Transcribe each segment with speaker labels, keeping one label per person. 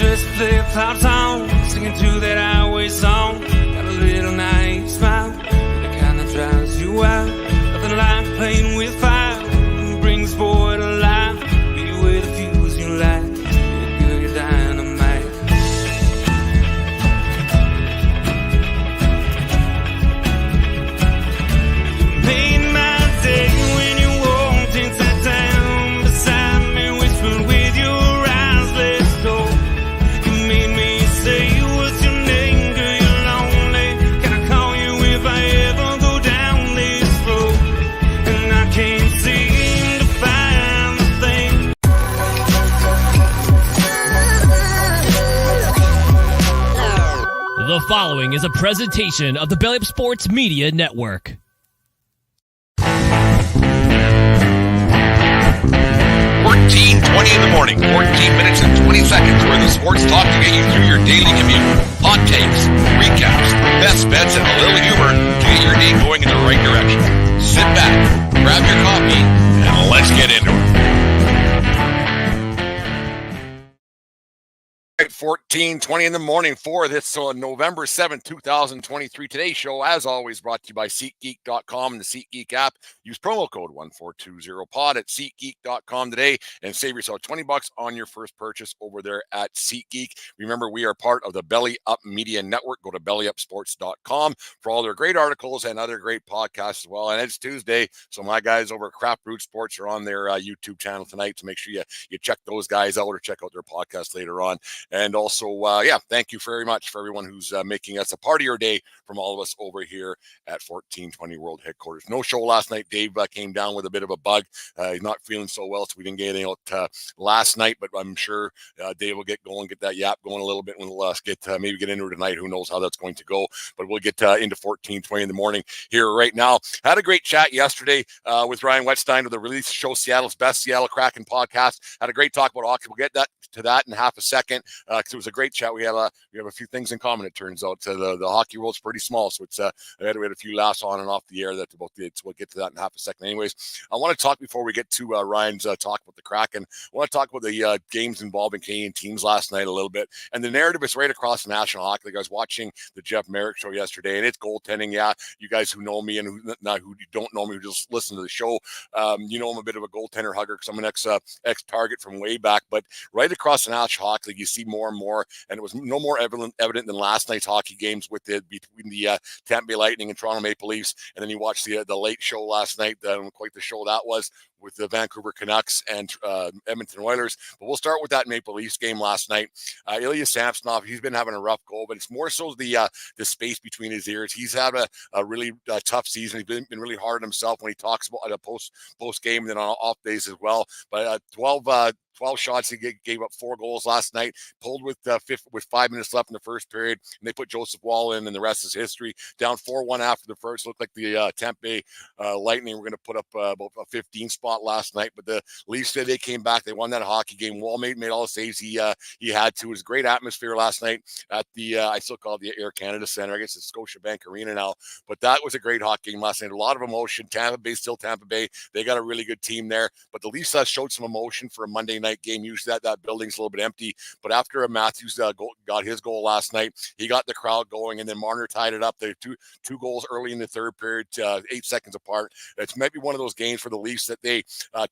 Speaker 1: just flip-flop song, singing to that highway song. Got a little naive smile, the kind that drives you out. Nothing like playing with fire, brings boy to life. Beat you with a fuse you light, you're good, you're dynamite. You made my day when you walked into town beside me, whispered with your eyes, let's go. You made me say, what's your name, girl, you're lonely. Can I call you if I ever go down this road? And I can't seem to find the thing.
Speaker 2: The following is a presentation of the Belly Up Sports Media Network.
Speaker 3: 14:20 in the morning, 14 minutes and 20 seconds where the sports talk to get you through your daily commute. Hot takes, recaps, best bets, and a little humor to get your day going in the right direction. Sit back, grab your coffee, and let's get into it. 14:20 in the morning for this November 7th, 2023. Today's show, as always, brought to you by SeatGeek.com and the SeatGeek app. Use promo code 1420pod at SeatGeek.com today and save yourself $20 on your first purchase over there at SeatGeek. Remember, we are part of the Belly Up Media Network. Go to bellyupsports.com for all their great articles and other great podcasts as well. And it's Tuesday, so my guys over at Craft Brewed Sports are on their YouTube channel tonight, to make sure you check those guys out or check out their podcast later on. And also, thank you very much for everyone who's making us a part of your day from all of us over here at 1420 World Headquarters. No show last night. Dave came down with a bit of a bug. He's not feeling so well, so we didn't get anything out last night, but I'm sure Dave will get going, get that yap going a little bit, and we'll maybe get into it tonight. Who knows how that's going to go, but we'll get into 1420 in the morning here right now. Had a great chat yesterday with Ryan Wetstein of the Release Show, Seattle's best Seattle Kraken podcast. Had a great talk about hockey. We'll get to that in half a second. Because it was a great chat. We have a few things in common, it turns out. The hockey world's pretty small, so we had a few laughs on and off the air. That's about it. So we'll get to that in half a second. Anyways, I want to talk before we get to Ryan's talk about the Kraken. I want to talk about the games involving Canadian teams last night a little bit, and the narrative is right across the National Hockey League. I was watching the Jeff Merrick show yesterday, and it's goaltending. Yeah, you guys who know me and who you don't know me, who just listen to the show, you know I'm a bit of a goaltender hugger because I'm an ex-target from way back. But right across the National Hockey League, you see more and more, and it was no more evident than last night's hockey games between the Tampa Bay Lightning and Toronto Maple Leafs. And then you watched the late show last night, quite the show that was, with the Vancouver Canucks and Edmonton Oilers. But we'll start with that Maple Leafs game last night. Ilya Samsonov, he's been having a rough go, but it's more so the space between his ears. He's had a really tough season. He's been really hard on himself when he talks about a post game and then on off days as well. But 12 shots. He gave up 4 goals last night. Pulled with 5 minutes left in the first period, and they put Joseph Wall in, and the rest is history. Down 4-1 after the first. Looked like the Tampa Bay Lightning were going to put up about a 15 spot last night, but the Leafs said they came back. They won that hockey game. Wall made all the saves he had to. It was a great atmosphere last night at the I still call it the Air Canada Center. I guess it's Scotiabank Arena now, but that was a great hockey game last night. A lot of emotion. Tampa Bay still Tampa Bay. They got a really good team there, but the Leafs showed some emotion for a Monday night game. Usually that building's a little bit empty, but after Matthews got his goal last night, he got the crowd going, and then Marner tied it up. They two goals early in the third period, 8 seconds apart. It might be one of those games for the Leafs that they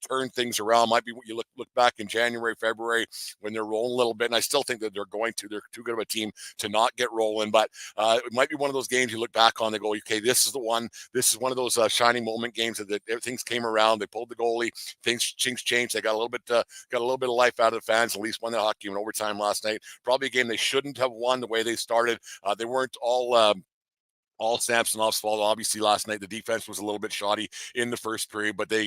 Speaker 3: turn things around. Might be what you look back in January, February when they're rolling a little bit, and I still think that they're going to. They're too good of a team to not get rolling, but it might be one of those games you look back on. They go, okay, this is the one. This is one of those shining moment games that things came around. They pulled the goalie. Things changed. They got a little bit of life out of the fans. At least won that hockey game in overtime last night. Probably a game they shouldn't have won the way they started. They weren't all Samsonov's fault. Obviously, last night the defense was a little bit shoddy in the first period, but they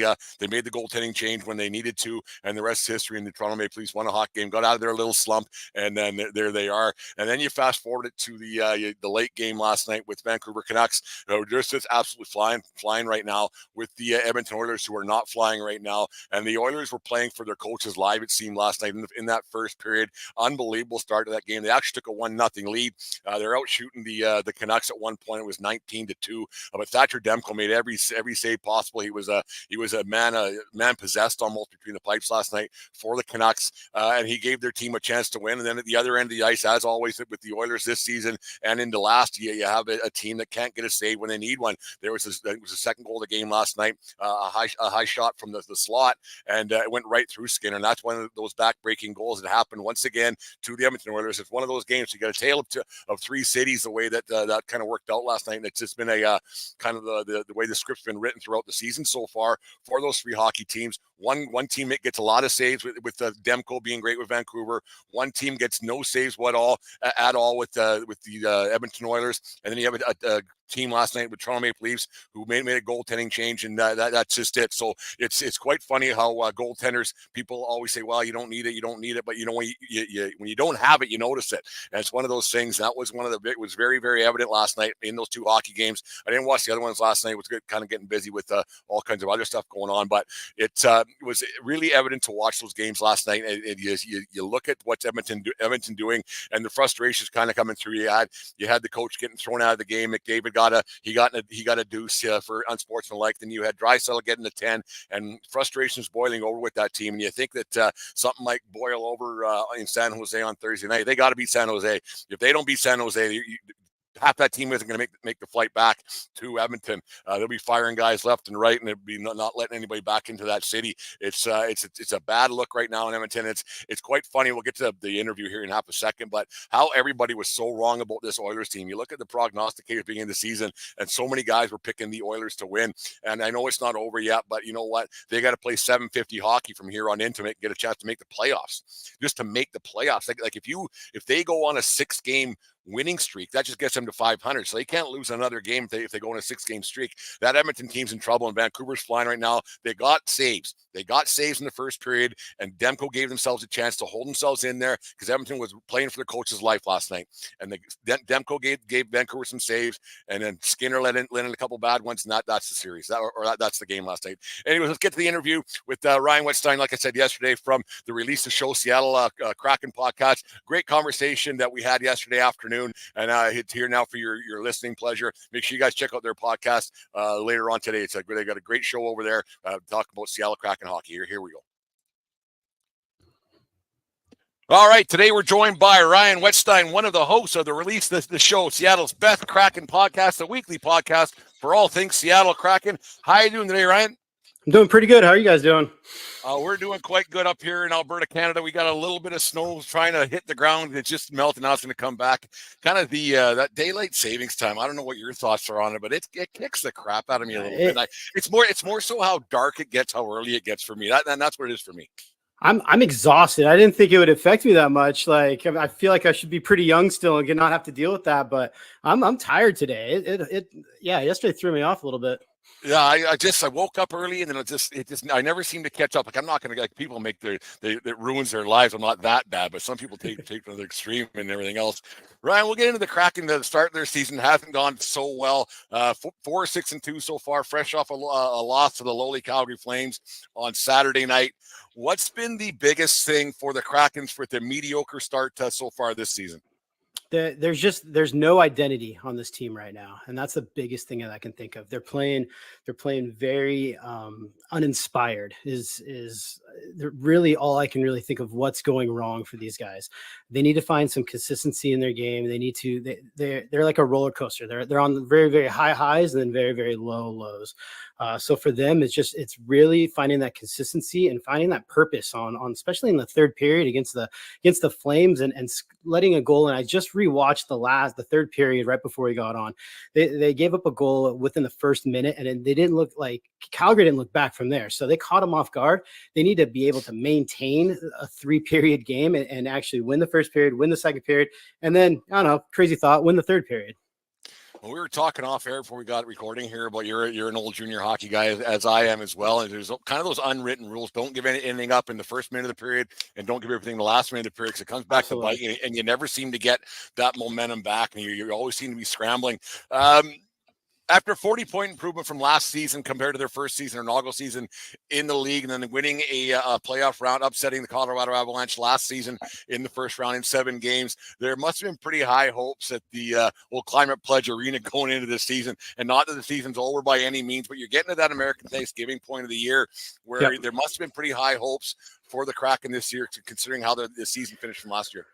Speaker 3: made the goaltending change when they needed to, and the rest is history. And the Toronto Maple Leafs won a hockey game, got out of their little slump, and then there they are. And then you fast forward it to the late game last night with Vancouver Canucks. They're just absolutely flying right now, with the Edmonton Oilers, who are not flying right now. And the Oilers were playing for their coaches live, it seemed, last night in that first period. Unbelievable start to that game. They actually took a 1-0 lead. They're out shooting the Canucks at one point. it was 19-2. But Thatcher Demko made every save possible. He was a man possessed almost between the pipes last night for the Canucks, and he gave their team a chance to win. And then at the other end of the ice, as always with the Oilers this season and into last year, you have a team that can't get a save when they need one. There was a second goal of the game last night, a high shot from the slot, and it went right through Skinner. And that's one of those back-breaking goals that happened once again to the Edmonton Oilers. It's one of those games. You got a tale of three cities, the way that that kind of worked out last night. And it's just been a kind of the way the script's been written throughout the season so far for those three hockey teams. One teammate gets a lot of saves with Demko being great with Vancouver. One team gets no saves at all with the Edmonton Oilers, and then you have a team last night with Toronto Maple Leafs who made a goaltending change, and that's just it. So it's quite funny how goaltenders, people always say, well, you don't need it, but when you don't have it, you notice it. And it's one of those things. That was it was very, very evident last night in those two hockey games. I didn't watch the other ones last night. It was good, kind of getting busy with all kinds of other stuff going on, but it was really evident to watch those games last night. And you look at what's Edmonton doing, and the frustrations kind of coming through. You had the coach getting thrown out of the game. McDavid got a deuce for unsportsmanlike. Then you had Draisaitl getting a 10, and frustrations boiling over with that team. And you think that something might boil over in San Jose on Thursday night. They got to beat San Jose. If they don't beat San Jose, half that team isn't going to make the flight back to Edmonton. They'll be firing guys left and right, and they'll be not letting anybody back into that city. It's a bad look right now in Edmonton. It's quite funny. We'll get to the interview here in half a second, but how everybody was so wrong about this Oilers team. You look at the prognosticators beginning of the season, and so many guys were picking the Oilers to win. And I know it's not over yet, but you know what? They got to play 750 hockey from here on in to get a chance to make the playoffs. Just to make the playoffs, like if they go on a 6-game winning streak, that just gets them to 500. So they can't lose another game if they go on a 6-game streak. That Edmonton team's in trouble, and Vancouver's flying right now. They got saves. They got saves in the first period, and Demko gave themselves a chance to hold themselves in there because Edmonton was playing for the coach's life last night. And Demko gave Vancouver some saves, and then Skinner let in a couple bad ones, and that's the series. That's the game last night. Anyways, let's get to the interview with Ryan Wetstein, like I said yesterday, from the Release the Show Seattle Kraken podcast. Great conversation that we had yesterday afternoon, and it's here now for your listening pleasure. Make sure you guys check out their podcast later on today. They got a great show over there talking about Seattle Kraken hockey. Here we go. All right, today we're joined by Ryan Wetstein, one of the hosts of the Release the Show, Seattle's best Kraken podcast, the weekly podcast for all things Seattle Kraken. How are you doing today, Ryan?
Speaker 4: I'm doing pretty good. How are you guys doing?
Speaker 3: We're doing quite good up here in Alberta, Canada. We got a little bit of snow trying to hit the ground. It's just melting. Now it's going to come back. Kind of that daylight savings time. I don't know what your thoughts are on it, but it kicks the crap out of me a little bit. It's more so how dark it gets, how early it gets for me. That's what it is for me.
Speaker 4: I'm exhausted. I didn't think it would affect me that much. Like, I feel like I should be pretty young still and not have to deal with that. But I'm tired today. Yesterday threw me off a little bit.
Speaker 3: Yeah, I woke up early, and then I never seem to catch up. Like, I'm not going to, like, people make it ruins their lives. I'm not that bad, but some people take it to the extreme and everything else. Ryan, we'll get into the Kraken. The start of their season hasn't gone so well. 4-6-2 so far, fresh off a loss to the lowly Calgary Flames on Saturday night. What's been the biggest thing for the Krakens with their mediocre start so far this season?
Speaker 4: There's no identity on this team right now, and that's the biggest thing that I can think of. They're playing very uninspired. Is really all I can really think of what's going wrong for these guys. They need to find some consistency in their game. They need to. They're like a roller coaster. They're on very, very high highs and then very, very low lows. So for them, it's really finding that consistency and finding that purpose on especially in the third period against the Flames and letting a goal. And I just rewatched the third period right before we got on. They gave up a goal within the first minute, and they didn't look like Calgary didn't look back from there. So they caught them off guard. They need to be able to maintain a 3-period game and actually win the first period, win the second period, and then, I don't know, crazy thought, win the third period.
Speaker 3: Well, we were talking off air before we got recording here about you're an old junior hockey guy as I am as well. And there's kind of those unwritten rules. Don't give anything up in the first minute of the period, and don't give everything the last minute of the period, because it comes back to bite you, and you never seem to get that momentum back, and you always seem to be scrambling. After a 40-point improvement from last season compared to their first season, or inaugural season in the league, and then winning a playoff round, upsetting the Colorado Avalanche last season in the first round in 7 games, there must have been pretty high hopes at the old Climate Pledge Arena going into this season. And not that the season's over by any means, but you're getting to that American Thanksgiving point of the year where there must have been pretty high hopes for the Kraken this year, considering how the season finished from last year.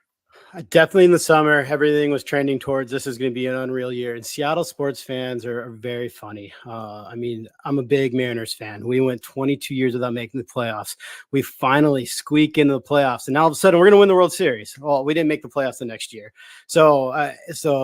Speaker 4: Definitely in the summer, everything was trending towards this is going to be an unreal year. And Seattle sports fans are very funny. I mean, I'm a big Mariners fan. We went 22 years without making the playoffs. We finally squeak into the playoffs, and now all of a sudden we're going to win the World Series. Well, we didn't make the playoffs the next year. So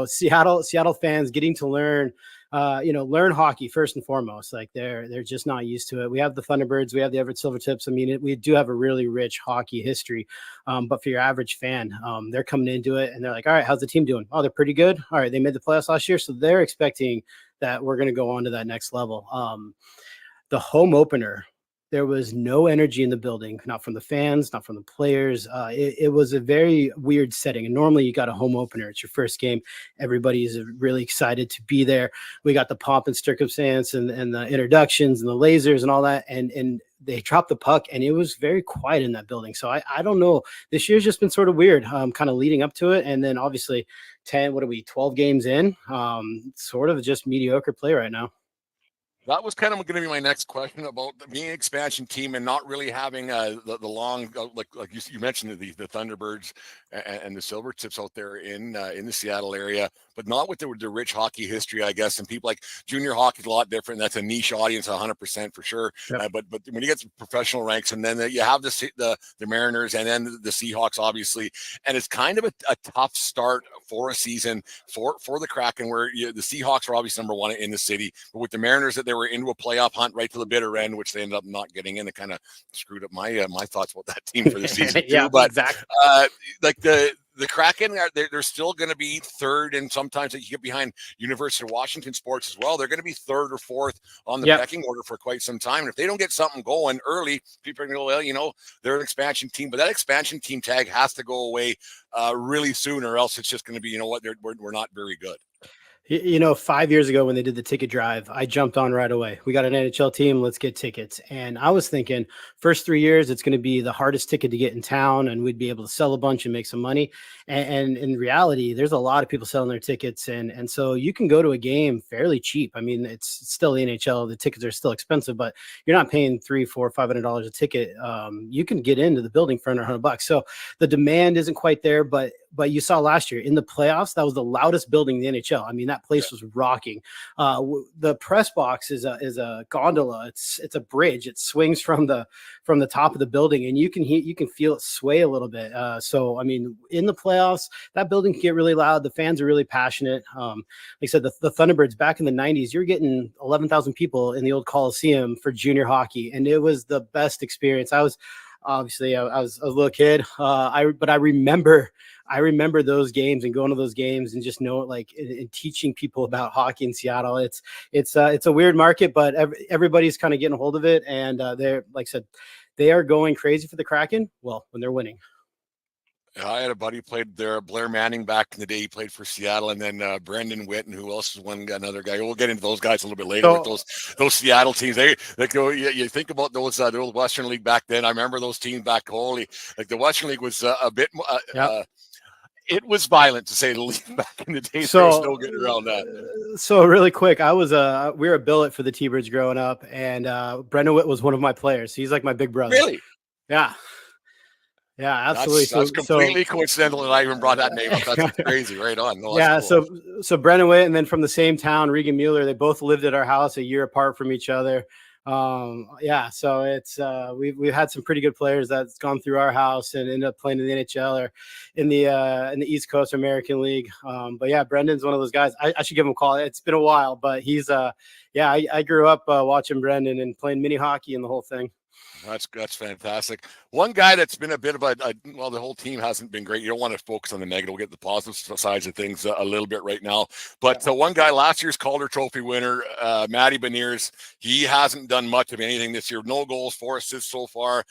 Speaker 4: Seattle fans getting to learn. Learn hockey first and foremost. Like they're just not used to it. We have the Thunderbirds, we have the Everett Silvertips. I mean, we do have a really rich hockey history. But for your average fan, they're coming into it and they're like, all right, how's the team doing? Oh, they're pretty good. All right, they made the playoffs last year, so they're expecting that we're going to go on to that next level. The home opener, there was no energy in the building, not from the fans, not from the players. It was a very weird setting. And normally you got a home opener. It's your first game. Everybody is really excited to be there. We got the pomp and circumstance and the introductions and the lasers and all that. And they dropped the puck and it was very quiet in that building. So I don't know. This year's just been sort of weird, kind of leading up to it. And then obviously 12 games in, sort of just mediocre play right now.
Speaker 3: That was kind of going to be my next question about being an expansion team and not really having the long, like you mentioned, the Thunderbirds and the Silvertips out there in the Seattle area, but not with the rich hockey history, I guess. And people like junior hockey is a lot different. That's a niche audience, 100% for sure. Yep. But when you get to professional ranks, and then you have the Mariners and then the Seahawks, obviously, and it's kind of a tough start for a season for the Kraken, where the Seahawks are obviously number 1 in the city, but with the Mariners that they were into a playoff hunt right to the bitter end, which they ended up not getting in. It kind of screwed up my thoughts about that team for the season too. But exactly. Like the Kraken, they're still going to be 3rd, and sometimes you get behind University of Washington sports as well. They're going to be 3rd or 4th on the pecking order for quite some time. And if they don't get something going early, people are going to go, well, they're an expansion team, but that expansion team tag has to go away really soon, or else it's just going to be, we're not very good.
Speaker 4: 5 years ago when they did the ticket drive, I jumped on right away. We got an NHL team. Let's get tickets. And I was thinking first 3 years, it's going to be the hardest ticket to get in town and we'd be able to sell a bunch and make some money. And in reality, there's a lot of people selling their tickets. And so you can go to a game fairly cheap. I mean, it's still the NHL. The tickets are still expensive, but you're not paying $300, $400, $500 a ticket. You can get into the building for under $100. So the demand isn't quite there, but you saw last year in the playoffs, that was the loudest building in the NHL. I mean, that place was rocking. The press box is a gondola. It's a bridge. It swings from the top of the building, and you can feel it sway a little bit. So I mean, in the playoffs, that building can get really loud. The fans are really passionate. Like I said, the Thunderbirds back in the 90s, you're getting 11,000 people in the old Coliseum for junior hockey, and it was the best experience. I was a little kid, but I remember those games and going to those games and just and teaching people about hockey in Seattle. It's a weird market, but everybody's kind of getting a hold of it. And they're, like I said, they are going crazy for the Kraken. Well, when they're winning.
Speaker 3: I had a buddy played there, Blair Manning, back in the day. He played for Seattle, and then Brendan Witt, and who else is another guy. We'll get into those guys a little bit later with those Seattle teams. They go. You think about those the old Western League back then. I remember those teams back. Holy, like the Western League was a bit. It was violent, to say the least, back in the day. So there's no getting around that.
Speaker 4: So really quick, we were a billet for the T-Birds growing up, and Brendan Witt was one of my players. He's like my big brother.
Speaker 3: Really?
Speaker 4: Yeah. Yeah, absolutely.
Speaker 3: That's completely coincidental that I even brought that name up. That's crazy. Right on. No,
Speaker 4: yeah.
Speaker 3: Cool.
Speaker 4: So Brendan Witt, and then from the same town, Regan Mueller, they both lived at our house a year apart from each other. So it's we've had some pretty good players that's gone through our house and ended up playing in the NHL or in the East Coast American League. But yeah, Brendan's one of those guys. I should give him a call. It's been a while, but he's I grew up watching Brendan and playing mini hockey and the whole thing.
Speaker 3: That's fantastic. One guy that's been a bit of the whole team hasn't been great. You don't want to focus on the negative. We'll get the positive sides of things a little bit right now. But one guy, last year's Calder Trophy winner, Matty Beniers, he hasn't done much of anything this year. No goals, 4 assists so far.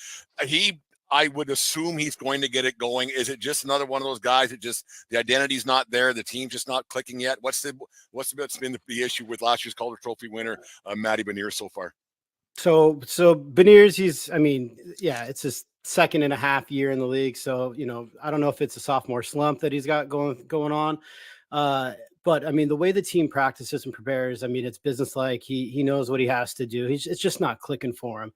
Speaker 3: I would assume he's going to get it going. Is it just another one of those guys that just the identity's not there, the team's just not clicking yet? What's been the issue with last year's Calder Trophy winner, Matty Beniers, so far?
Speaker 4: So Beniers, it's his 2.5 year in the league. So, I don't know if it's a sophomore slump that he's got going on. But I mean, the way the team practices and prepares, I mean, it's businesslike. He knows what he has to do. It's just not clicking for him.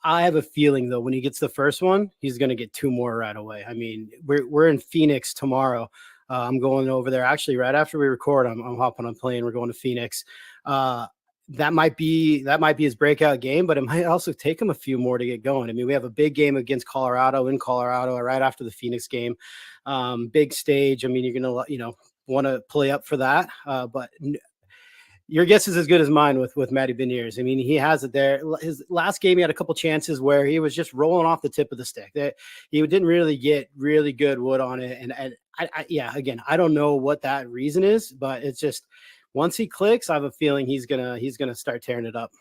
Speaker 4: I have a feeling though, when he gets the first one, he's going to get 2 more right away. I mean, we're in Phoenix tomorrow. I'm going over there actually right after we record. I'm hopping on a plane. We're going to Phoenix. That might be his breakout game, but it might also take him a few more to get going. I mean, we have a big game against Colorado in Colorado right after the Phoenix game. Big stage. I mean, you're going to, want to play up for that. But your guess is as good as mine with Matty Beniers. I mean, he has it there. His last game, he had a couple chances where he was just rolling off the tip of the stick. That he didn't really get really good wood on it. And again, I don't know what that reason is, but it's just once he clicks, I have a feeling he's gonna start tearing it up.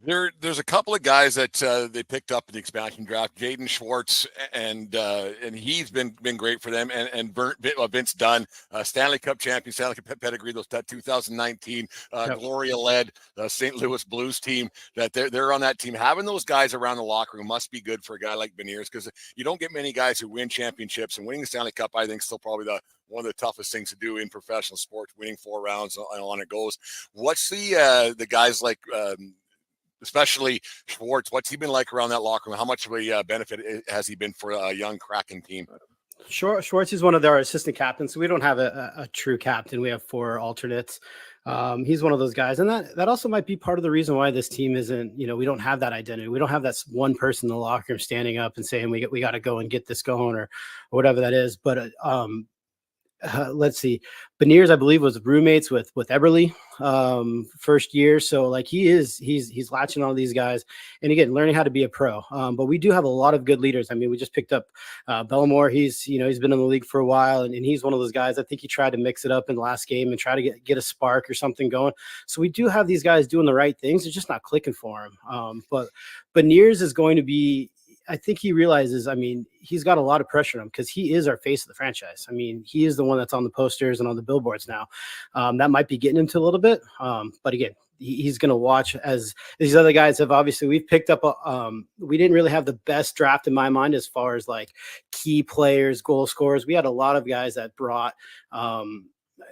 Speaker 3: There's a couple of guys that they picked up in the expansion draft, Jaden Schwartz, and he's been great for them, and Vince Dunn, Stanley Cup champion, Stanley Cup pedigree, that 2019 Gloria-led St. Louis Blues team. That they're on that team. Having those guys around the locker room must be good for a guy like Beniers, because you don't get many guys who win championships, and winning the Stanley Cup, I think, still probably one of the toughest things to do in professional sports. Winning 4 rounds and on it goes. What's the guys like? Especially Schwartz, what's he been like around that locker room? How much of a benefit has he been for a young Kraken team?
Speaker 4: Schwartz is one of our assistant captains, so we don't have a true captain. We have 4 alternates. He's one of those guys, and that also might be part of the reason why this team isn't. We don't have that identity. We don't have that one person in the locker room standing up and saying we got to go and get this going or whatever that is. But let's see. Beniers, I believe, was roommates with Eberle first year. So like he's latching on these guys, and again, learning how to be a pro. But we do have a lot of good leaders. I mean, we just picked up Bellemore. He's been in the league for a while, and he's one of those guys. I think he tried to mix it up in the last game and try to get a spark or something going. So we do have these guys doing the right things. It's just not clicking for him. But Beniers is going to be. I think he realizes, I mean, he's got a lot of pressure on him because he is our face of the franchise. I mean, he is the one that's on the posters and on the billboards now. That might be getting him to a little bit. But again, he's going to watch as these other guys have. Obviously, we've picked up, we didn't really have the best draft in my mind as far as like key players, goal scorers. We had a lot of guys that brought, on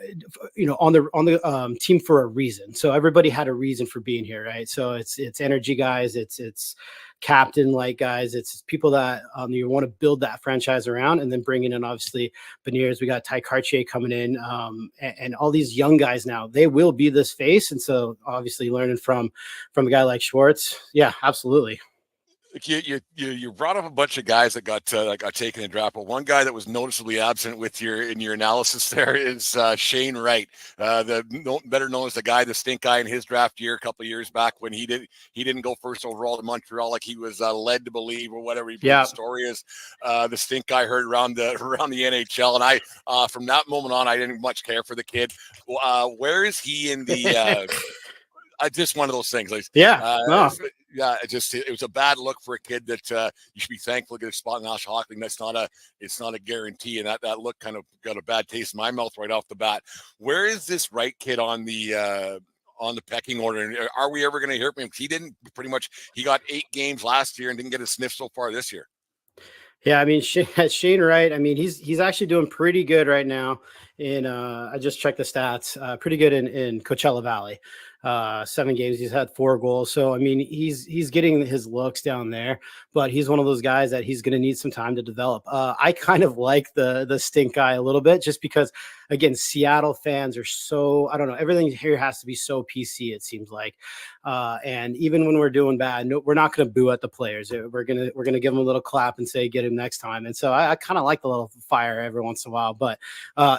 Speaker 4: the team for a reason. So everybody had a reason for being here, right? So it's energy guys, it's captain like guys, it's people that you want to build that franchise around, and then bringing in obviously Beniers. We got Ty Cartier coming in, and all these young guys now. They will be this face, and so obviously learning from a guy like Schwartz, yeah, absolutely.
Speaker 3: You brought up a bunch of guys that got taken in draft, but one guy that was noticeably absent in your analysis there is Shane Wright, better known as the stink guy in his draft year a couple of years back when he didn't go first overall to Montreal like he was led to believe or whatever the story is. The stink guy heard around the NHL, and I from that moment on I didn't much care for the kid. Where is he in the? Just one of those things. Like, it was a bad look for a kid that you should be thankful to get a spot in the National Hockey League. It's not a guarantee, and that look kind of got a bad taste in my mouth right off the bat. Where is this Wright kid on the pecking order? And are we ever going to hear from him? He got 8 games last year and didn't get a sniff so far this year.
Speaker 4: Yeah, I mean, Shane Wright, I mean, he's actually doing pretty good right now. I just checked the stats, pretty good in Coachella Valley. 7 games, he's had 4 goals. So, I mean, he's getting his looks down there, but he's one of those guys that he's going to need some time to develop. I kind of like the stink guy a little bit, just because, again, Seattle fans are so, I don't know, everything here has to be so PC, it seems like. And even when we're doing bad, we're not going to boo at the players. We're going to give them a little clap and say, get him next time. And so I kind of like the little fire every once in a while, but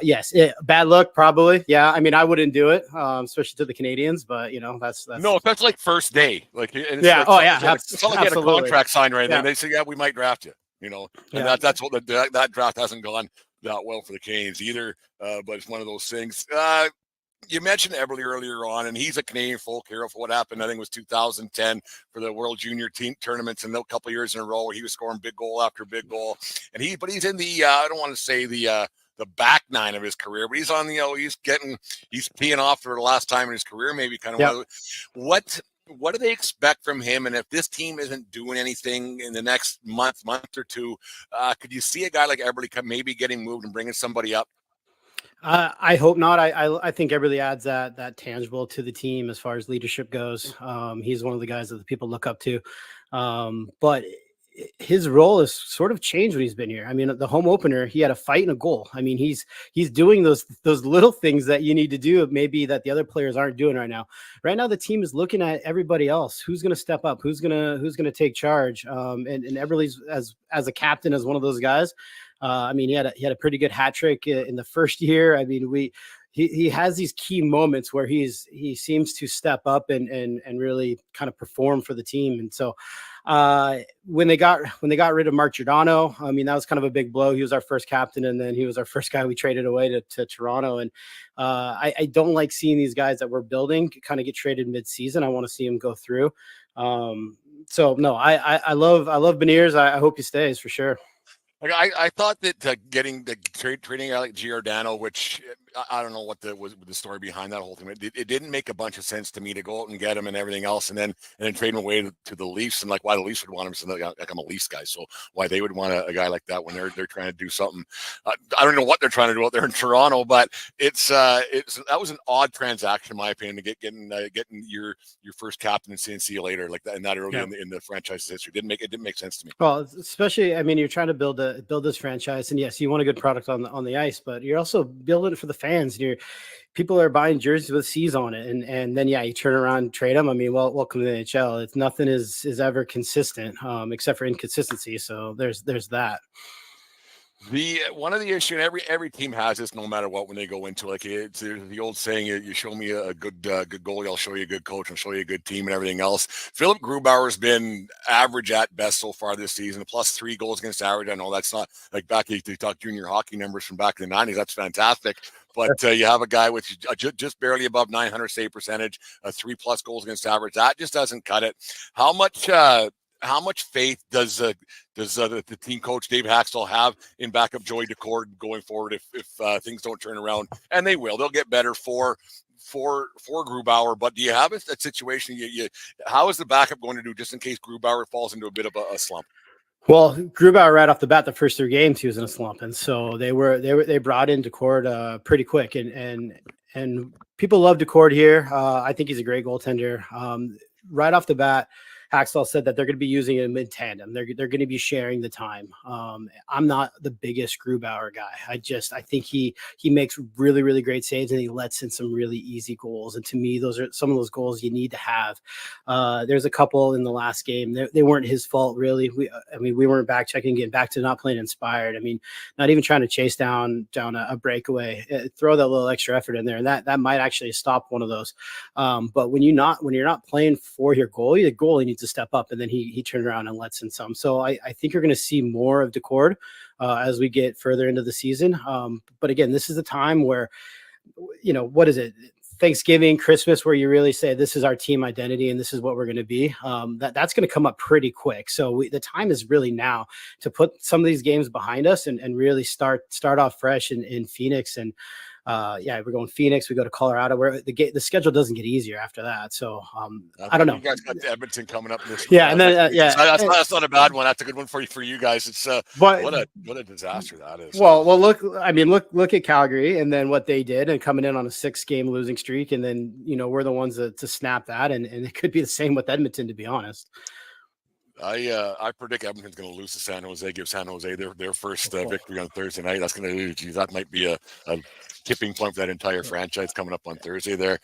Speaker 4: yes, bad look, probably. Yeah. I mean, I wouldn't do it, especially to the Canadians, but that's
Speaker 3: no, that's like first day. Like,
Speaker 4: it's
Speaker 3: yeah.
Speaker 4: Like, oh yeah.
Speaker 3: It's not like you had a contract signed right then. They say, yeah, we might draft you, and that's what that draft hasn't gone that well for the Canes either. But it's one of those things. You mentioned Eberle earlier on, and he's a Canadian folk hero for what happened. I think it was 2010 for the World Junior Team tournaments, and a couple of years in a row where he was scoring big goal after big goal. And he's in the I don't want to say the back nine of his career, but he's on the he's peeing off for the last time in his career, maybe kind of
Speaker 4: Yep.
Speaker 3: one of the, what do they expect from him? And if this team isn't doing anything in the next month or two, could you see a guy like Eberle maybe getting moved and bringing somebody up?
Speaker 4: I hope not. I think it really adds that tangible to the team as far as leadership goes. He's one of the guys that the people look up to. But his role has sort of changed when he's been here. I mean, the home opener, he had a fight and a goal. I mean, he's doing those little things that you need to do, maybe that the other players aren't doing right now. Right now, the team is looking at everybody else. Who's going to step up? Who's gonna take charge? And Eberle's as a captain, as one of those guys. I mean, he had a pretty good hat trick in the first year. I mean, he has these key moments where he seems to step up and really kind of perform for the team. And so when they got rid of Mark Giordano, I mean, that was kind of a big blow. He was our first captain, and then he was our first guy we traded away to Toronto. And I don't like seeing these guys that we're building kind of get traded mid-season. I want to see him go through. So no, I love Beniers. I hope he stays for sure.
Speaker 3: Like I thought that getting the trading out like Giordano, which I don't know what was the story behind that whole thing. It didn't make a bunch of sense to me to go out and get him and everything else, and then trade him away to the Leafs, and like why the Leafs would want him. So like I'm a Leafs guy, so why they would want a guy like that when they're trying to do something. I don't know what they're trying to do out there in Toronto, but it's that was an odd transaction in my opinion to getting your first captain and see you later like that and that early in the franchise's history. It didn't make sense to me.
Speaker 4: Well, especially, I mean, you're trying to build this franchise, and yes, you want a good product on the ice, but you're also building it for the fans. People are buying jerseys with C's on it, and then you turn around and trade them. I mean, well, welcome to the NHL. It's nothing is ever consistent, except for inconsistency. So there's that.
Speaker 3: One of the issues every team has this no matter what when they go into like it's the old saying you show me a good goalie, I'll show you a good coach, I'll show you a good team and everything else. Philip Grubauer's been average at best so far this season, +3 goals against average. I know that's not like back you talk junior hockey numbers from back in the 90s, that's fantastic. But you have a guy with just barely above 900 save percentage, 3+ goals against average. That just doesn't cut it. How much faith does the team coach Dave Haxtell have in backup Joey Decord going forward if things don't turn around? And they'll get better for Grubauer. But do you have a situation? How is the backup going to do just in case Grubauer falls into a bit of a slump?
Speaker 4: Well, Grubauer right off the bat, the first 3 games he was in a slump, and so they brought in Decord pretty quick, and people love Decord here. I think he's a great goaltender. Right off the bat, Haxtell said that they're going to be using him in tandem. They're going to be sharing the time. I'm not the biggest Grubauer guy. I think he makes really, really great saves, and he lets in some really easy goals. And to me, those are some of those goals you need to have. There's a couple in the last game. They weren't his fault, really. We weren't back checking, getting back to not playing inspired. I mean, not even trying to chase down a breakaway. Throw that little extra effort in there, and that might actually stop one of those. But when you're not playing for your goalie, the goalie needs to step up, and then he turned around and lets in some. So I think you're going to see more of Decord as we get further into the season. But again, this is a time where, what is it? Thanksgiving, Christmas, where you really say this is our team identity and this is what we're going to be. That's going to come up pretty quick. So the time is really now to put some of these games behind us and really start off fresh in Phoenix. And we're going Phoenix. We go to Colorado, where the schedule doesn't get easier after that. So I don't know.
Speaker 3: You guys got Edmonton coming up this.
Speaker 4: Yeah, and then
Speaker 3: that's not a bad one. That's a good one for you guys. It's what a disaster that is.
Speaker 4: Well, look at Calgary and then what they did, and coming in on a 6-game losing streak, and then we're the ones to snap that, and it could be the same with Edmonton, to be honest.
Speaker 3: I predict Edmonton's going to lose to San Jose. Give San Jose their first victory on Thursday night. That's going to that might be a tipping point for that entire franchise coming up on Thursday there.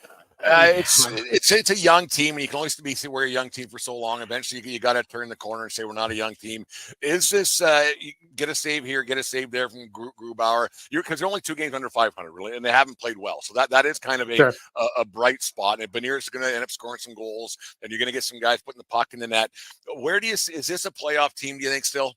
Speaker 3: It's a young team, and you can only we're a young team for so long. Eventually, you got to turn the corner and say we're not a young team. Is this get a save here, get a save there from Grubauer? Because they're only 2 games under 500, really, and they haven't played well. So that is kind of a bright spot. And Beniers is going to end up scoring some goals, and you're going to get some guys putting the puck in the net. Is this a playoff team? Do you think still?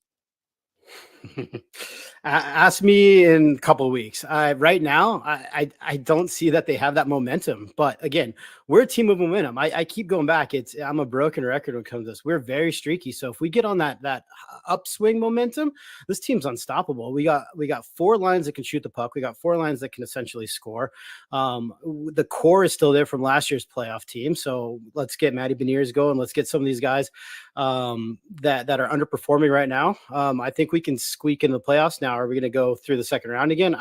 Speaker 4: Ask me in a couple of weeks. Right now, I don't see that they have that momentum. But again, we're a team of momentum. I keep going back. I'm a broken record when it comes to this. We're very streaky. So if we get on that upswing momentum, this team's unstoppable. We got 4 lines that can shoot the puck. We got 4 lines that can essentially score. The core is still there from last year's playoff team. So let's get Matty Beniers going. Let's get some of these guys that are underperforming right now. I think we can squeak in the playoffs. Now, are we going to go through the second round again?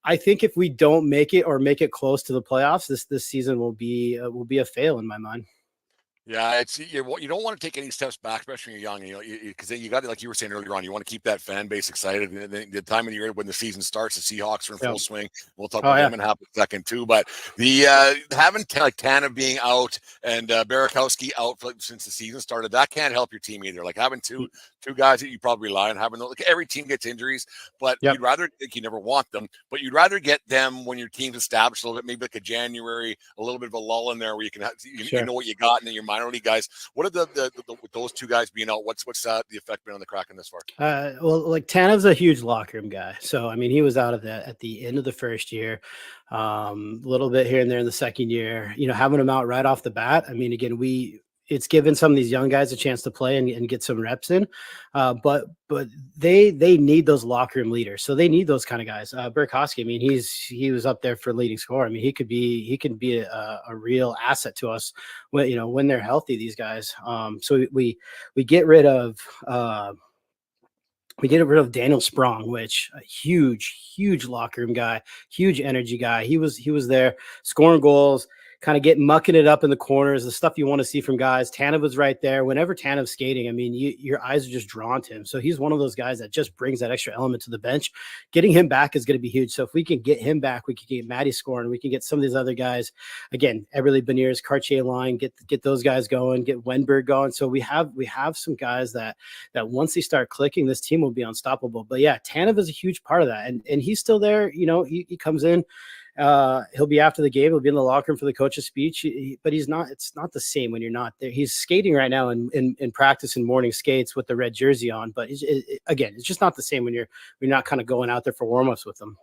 Speaker 4: I think if we don't make it or make it close to the playoffs, this season will be a fail in my mind.
Speaker 3: Yeah, you don't want to take any steps back, especially when you're young. Because then you got, like you were saying earlier on, you want to keep that fan base excited. And the time of the year when the season starts, the Seahawks are in full swing. We'll talk about them in half a second too. But the having like Tanev being out and Barakowski out since the season started, that can't help your team either. Like having two guys that you probably rely on, having like every team gets injuries, but you'd rather, you never want them, but you'd rather get them when your team's established a little bit, maybe like a January, a little bit of a lull in there where you can you know what you got, and then your minor league guys. What are with those 2 guys being out? What's the effect been on the Kraken this far?
Speaker 4: Well, like Tanev's a huge locker room guy, so I mean he was out of that at the end of the first year, a little bit here and there in the second year. Having him out right off the bat. I mean, again, it's given some of these young guys a chance to play and get some reps in. But they need those locker room leaders. So they need those kind of guys. Burakovsky, I mean, he was up there for leading scorer. I mean, he can be a real asset to us when they're healthy, these guys. So we get rid of Daniel Sprong, which a huge locker room guy, huge energy guy. He was there scoring goals, kind of mucking it up in the corners, the stuff you want to see from guys. Tanev was right there. Whenever Tanev's skating, I mean, your eyes are just drawn to him. So he's one of those guys that just brings that extra element to the bench. Getting him back is going to be huge. So if we can get him back, we can get Matty scoring. We can get some of these other guys, again, Everly Beniers, Cartier line, get those guys going, get Wenberg going. So we have some guys that once they start clicking, this team will be unstoppable. But yeah, Tanev is a huge part of that. And he's still there. He comes in. He'll be after the game. He'll be in the locker room for the coach's speech, but it's not the same when you're not there. He's skating right now in practice in morning skates with the red jersey on, but it's just not the same when you're not kind of going out there for warmups with them.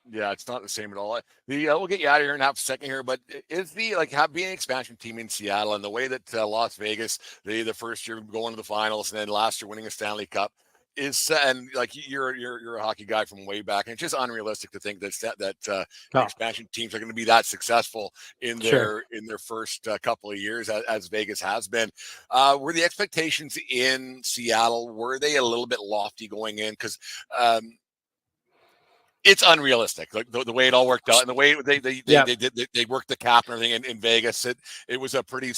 Speaker 3: Yeah, it's not the same at all. We'll get you out of here in half a second here, but is being an expansion team in Seattle and the way that Las Vegas, the first year going to the finals and then last year winning a Stanley Cup, and like you're a hockey guy from way back, and it's just unrealistic to think that expansion teams are going to be that successful in their first couple of years as Vegas has been. Were the expectations in Seattle, were they a little bit lofty going in? Because it's unrealistic, like the way it all worked out and the way they worked the cap and everything in Vegas. It was a pretty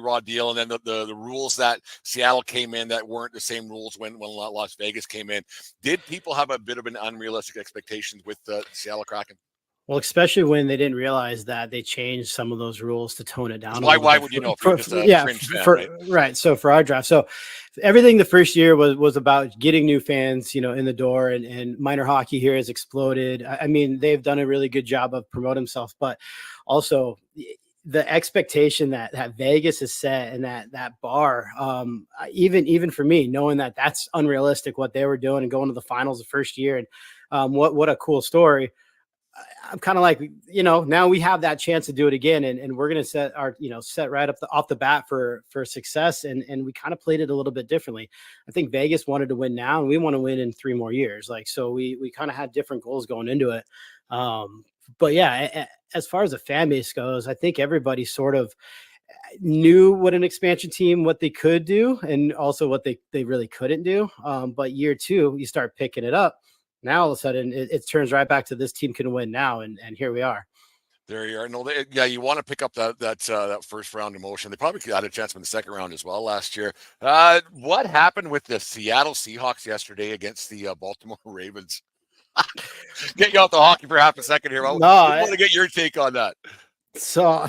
Speaker 3: raw deal. And then the rules that Seattle came in that weren't the same rules when Las Vegas came in. Did people have a bit of an unrealistic expectations with the Seattle Kraken?
Speaker 4: Well, especially when they didn't realize that they changed some of those rules to tone it down.
Speaker 3: Why would you know? If you're just a fringe fan,
Speaker 4: right. So for our draft, so everything the first year was about getting new fans, in the door, and minor hockey here has exploded. I mean, they've done a really good job of promoting themselves, but also the expectation that Vegas has set and that bar, even for me, knowing that that's unrealistic what they were doing and going to the finals the first year, and what a cool story. I'm kind of like, now we have that chance to do it again. And we're going to set right up off the bat for success. And we kind of played it a little bit differently. I think Vegas wanted to win now and we want to win in 3 more years. So we kind of had different goals going into it. But yeah, as far as the fan base goes, I think everybody sort of knew what an expansion team, what they could do, and also what they really couldn't do. But year 2, you start picking it up. Now all of a sudden it turns right back to this team can win now, and here we are.
Speaker 3: There you are. No, you want to pick up that first round emotion. They probably had a chance in the second round as well last year. What happened with the Seattle Seahawks yesterday against the Baltimore Ravens? Get you off the hockey for half a second here. I want to get your take on that.
Speaker 4: So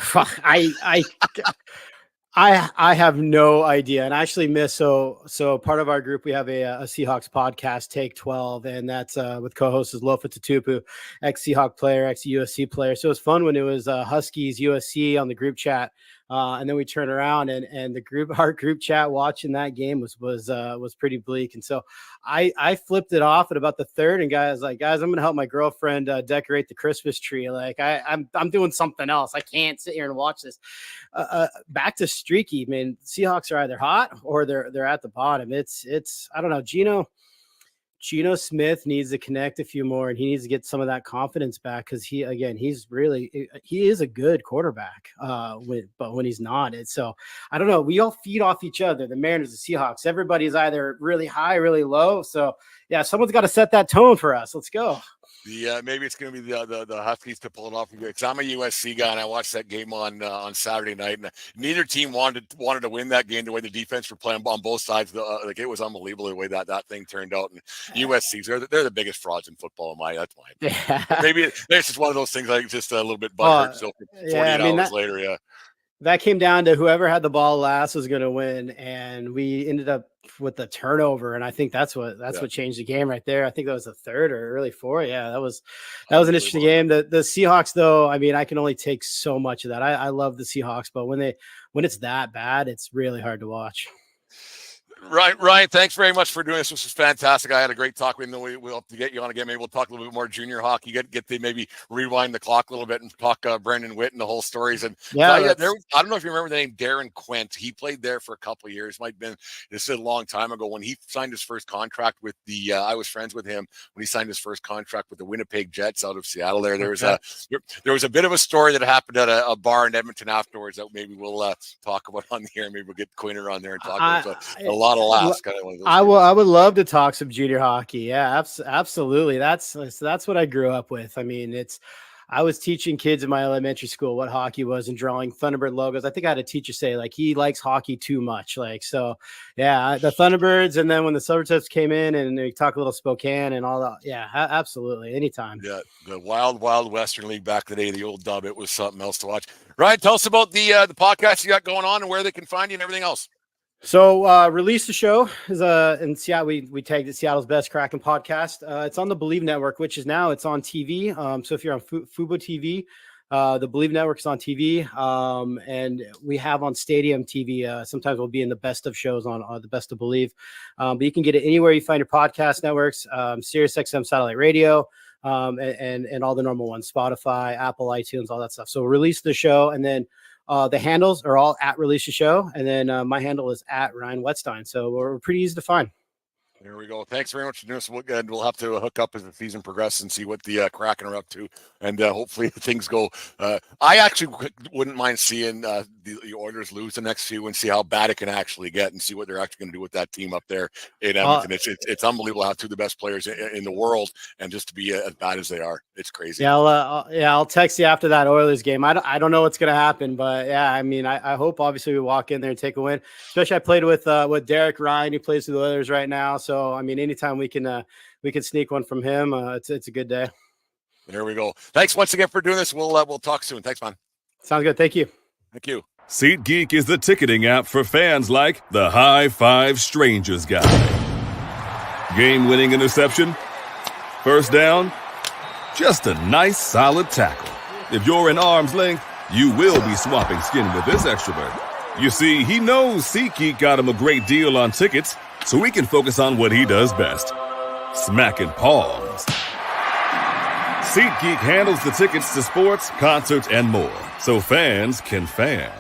Speaker 4: I have no idea, and I actually missed. So part of our group, we have a Seahawks podcast, Take 12, and that's with co-hosts Lofa Tatupu, ex-Seahawk player, ex-USC player. So it was fun when it was Huskies USC on the group chat. And then we turn around and our group chat watching that game was pretty bleak. And so I flipped it off at about the third, and guys, I'm going to help my girlfriend decorate the Christmas tree. Like I'm doing something else. I can't sit here and watch this. Back to streaky, man. Seahawks are either hot or they're at the bottom. It's I don't know. Geno Smith needs to connect a few more, and he needs to get some of that confidence back, because he is a good quarterback. But when he's not, it's so I don't know. We all feed off each other. The Mariners, the Seahawks, everybody's either really high, really low. So yeah, someone's got to set that tone for us. Let's go.
Speaker 3: Maybe it's going to be the Huskies to pull it off. Because I'm a USC guy, and I watched that game on Saturday night, and neither team wanted to win that game. The way the defense were playing on both sides, like it was unbelievable the way that thing turned out. And USC's they're the biggest frauds in football. That's mine. Yeah. Maybe it's just one of those things. Like just a little bit butthurt. So 48 hours later, yeah.
Speaker 4: That came down to whoever had the ball last was going to win, and we ended up with the turnover. And I think that's what changed the game right there. I think that was the third or early fourth. Yeah, that was an interesting game. The Seahawks, though, I mean, I can only take so much of that. I love the Seahawks, but when it's that bad, it's really hard to watch.
Speaker 3: Ryan, thanks very much for doing this. This was fantastic. I had a great talk. We know we'll have to get you on again. Maybe we'll talk a little bit more junior hockey. Get to maybe rewind the clock a little bit and talk Brendan Witt and the whole stories. And I don't know if you remember the name Darren Quint. He played there for a couple of years. This is a long time ago when he signed his first contract with the. I was friends with him when he signed his first contract with the Winnipeg Jets out of Seattle. There was a bit of a story that happened at a bar in Edmonton afterwards that maybe we'll talk about on the air. Maybe we'll get Quinter on there and talk about a lot. I
Speaker 4: would love to talk some junior hockey. Yeah, absolutely. That's what I grew up with. I mean, I was teaching kids in my elementary school what hockey was and drawing Thunderbird logos. I think I had a teacher say, like, he likes hockey too much. Like, so yeah, the Thunderbirds. And then when the Silvertips came in and they talk a little Spokane and all that. Yeah, absolutely. Anytime. Yeah.
Speaker 3: The wild Western League back in the day, the old dub, it was something else to watch. Ryan, tell us about the podcast you got going on and where they can find you and everything else.
Speaker 4: So Release the Show is in Seattle. We tagged it Seattle's best Kraken podcast. It's on the Believe Network, which is now it's on TV. So if you're on Fubo TV, the Believe Network is on TV. And we have on Stadium TV. Sometimes we'll be in the best of shows on the Best of Believe. But you can get it anywhere you find your podcast networks, Sirius XM satellite radio, and all the normal ones, Spotify, Apple, iTunes, all that stuff. So Release the Show, and then the handles are all at Release the Show, and then my handle is at Ryan Wetstein. So we're pretty easy to find.
Speaker 3: There we go. Thanks very much for doing this. We'll have to hook up as the season progresses and see what the Kraken are up to, and hopefully things go. I actually wouldn't mind seeing the Oilers lose the next few and see how bad it can actually get, and see what they're actually going to do with that team up there in Edmonton. It's unbelievable how two of the best players in the world, and just to be as bad as they are, it's crazy.
Speaker 4: Yeah, I'll text you after that Oilers game. I don't know what's going to happen, but yeah, I mean, I hope obviously we walk in there and take a win. Especially I played with Derek Ryan, who plays for the Oilers right now. So I mean, anytime we can sneak one from him, it's a good day.
Speaker 3: There we go. Thanks once again for doing this. We'll talk soon. Thanks, man.
Speaker 4: Sounds good. Thank you.
Speaker 3: Thank you.
Speaker 5: SeatGeek is the ticketing app for fans like the High Five Strangers guy. Game-winning interception, first down, just a nice solid tackle. If you're in arm's length, you will be swapping skin with this extrovert. You see, he knows SeatGeek got him a great deal on tickets, so he can focus on what he does best, smacking palms. SeatGeek handles the tickets to sports, concerts, and more, so fans can fan.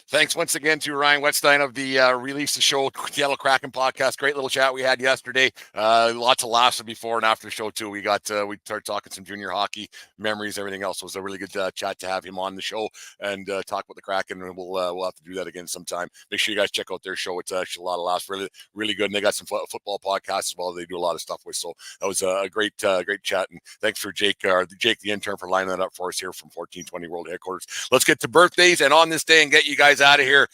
Speaker 3: Thanks once again to Ryan Wetstein of the Release the Show Seattle Kraken podcast. Great little chat we had yesterday. Lots of laughs before and after the show too. We started talking some junior hockey memories, everything else. It was a really good chat to have him on the show and talk about the Kraken. And we'll have to do that again sometime. Make sure you guys check out their show. It's actually a lot of laughs. Really, really good. And they got some football podcasts as well. They do a lot of stuff with. So that was a great chat. And thanks for Jake, the intern, for lining that up for us here from 1420 World Headquarters. Let's get to birthdays and on this day and get you guys out of here.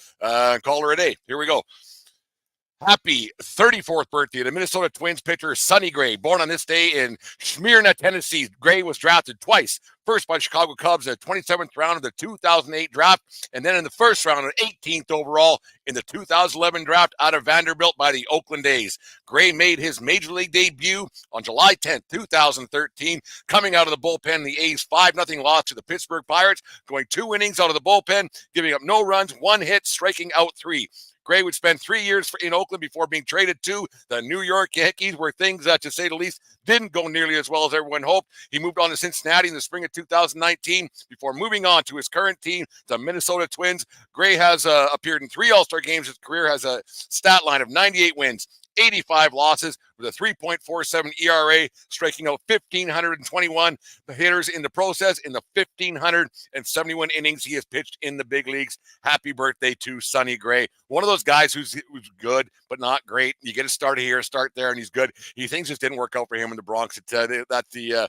Speaker 3: Call her a day. Here we go. Happy 34th birthday to Minnesota Twins pitcher Sonny Gray, born on this day in Smyrna, Tennessee. Gray was drafted twice first by Chicago Cubs in the 27th round of the 2008 draft, and then in the first round, 18th overall in the 2011 draft out of Vanderbilt by the Oakland A's. Gray made his major league debut on July 10th, 2013, coming out of the bullpen. The A's 5-0 loss to the Pittsburgh Pirates, going 2 innings out of the bullpen, giving up no runs, 1 hit, striking out 3. Gray would spend 3 years in Oakland before being traded to the New York Yankees, where things, to say the least, didn't go nearly as well as everyone hoped. He moved on to Cincinnati in the spring of 2019 before moving on to his current team, the Minnesota Twins. Gray has appeared in 3 All-Star games. His career has a stat line of 98 wins, 85 losses with a 3.47 ERA, striking out 1,521 hitters in the process in the 1,571 innings he has pitched in the big leagues. Happy birthday to Sonny Gray. One of those guys who's good, but not great. You get a start here, start there, and he's good. Things just didn't work out for him in the Bronx. The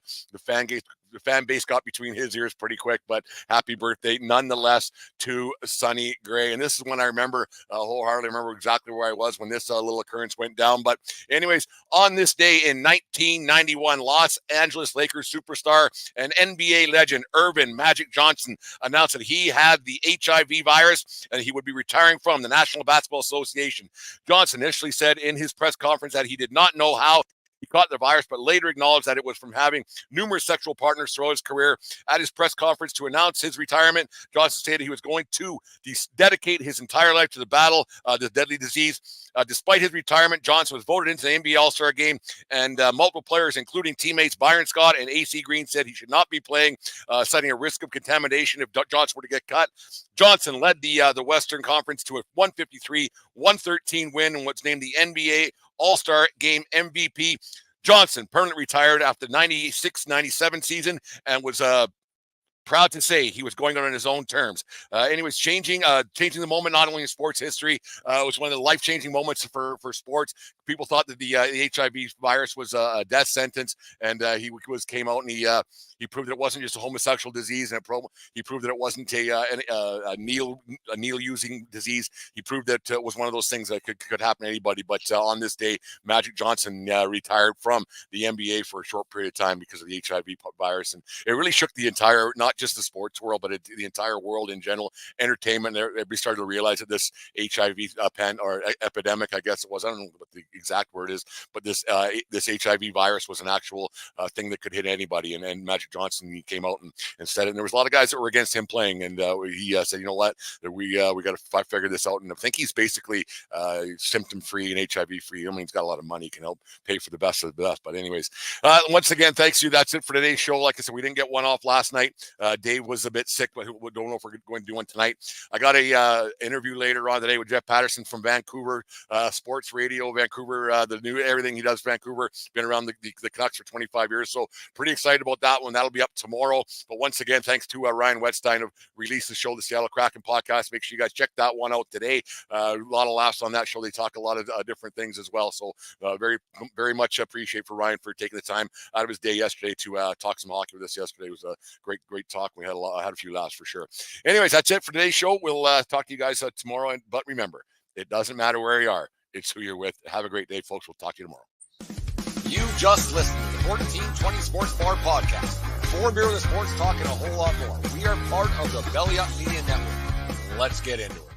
Speaker 3: fan base got between his ears pretty quick, but happy birthday nonetheless to Sonny Gray. And this is when I remember wholeheartedly remember exactly where I was when this little occurrence went down. But anyways, on this day in 1991, Los Angeles Lakers superstar and NBA legend Earvin Magic Johnson announced that he had the HIV virus and he would be retiring from the National Basketball Association. Johnson initially said in his press conference that he did not know how he caught the virus, but later acknowledged that it was from having numerous sexual partners throughout his career. At his press conference to announce his retirement, Johnson stated he was going to dedicate his entire life to the battle of the deadly disease. Despite his retirement, Johnson was voted into the NBA All-Star game, and multiple players, including teammates Byron Scott and AC Green, said he should not be playing, citing a risk of contamination if Johnson were to get cut. Johnson led the Western Conference to a 153-113 win and what's named the NBA All-Star Game MVP. Johnson permanently retired after the 96-97 season and was proud to say he was going on his own terms. Anyways, changing the moment not only in sports history, it was one of the life-changing moments for sports. People thought that the HIV virus was a death sentence, and he came out and he proved that it wasn't just a homosexual disease, and he proved that it wasn't a needle-using disease. He proved that it was one of those things that could happen to anybody. But on this day, Magic Johnson retired from the NBA for a short period of time because of the HIV virus, and it really shook the entire, not just the sports world, but the entire world in general, entertainment. Everybody started to realize that this HIV epidemic, I guess it was, I don't know what the exact word is, but this HIV virus was an actual thing that could hit anybody. And Magic Johnson, he came out and said it. And there was a lot of guys that were against him playing, and he said, you know what, we got to figure this out. And I think he's basically symptom-free and HIV-free. I mean, he's got a lot of money, he can help pay for the best of the best. But anyways, once again, thanks to you. That's it for today's show. Like I said, we didn't get one off last night. Dave was a bit sick, but we don't know if we're going to do one tonight. I got a interview later on today with Jeff Patterson from Vancouver Sports Radio, Vancouver, the new everything he does Vancouver. Been around the Canucks for 25 years, so pretty excited about that one. That'll be up tomorrow. But once again, thanks to Ryan Wetstein of released the show, the Seattle Kraken podcast. Make sure you guys check that one out today. A lot of laughs on that show. They talk a lot of different things as well. So very, very much appreciate for Ryan for taking the time out of his day yesterday to talk some hockey with us. Yesterday was a great talk. We had a few laughs for sure. Anyways, that's it for today's show. We'll talk to you guys tomorrow. But remember, it doesn't matter where you are. It's who you're with. Have a great day, folks. We'll talk to you tomorrow. You just listened to the 1420 Sports Bar Podcast. For Beer with Sports, talking a whole lot more. We are part of the Belly Up Media Network. Let's get into it.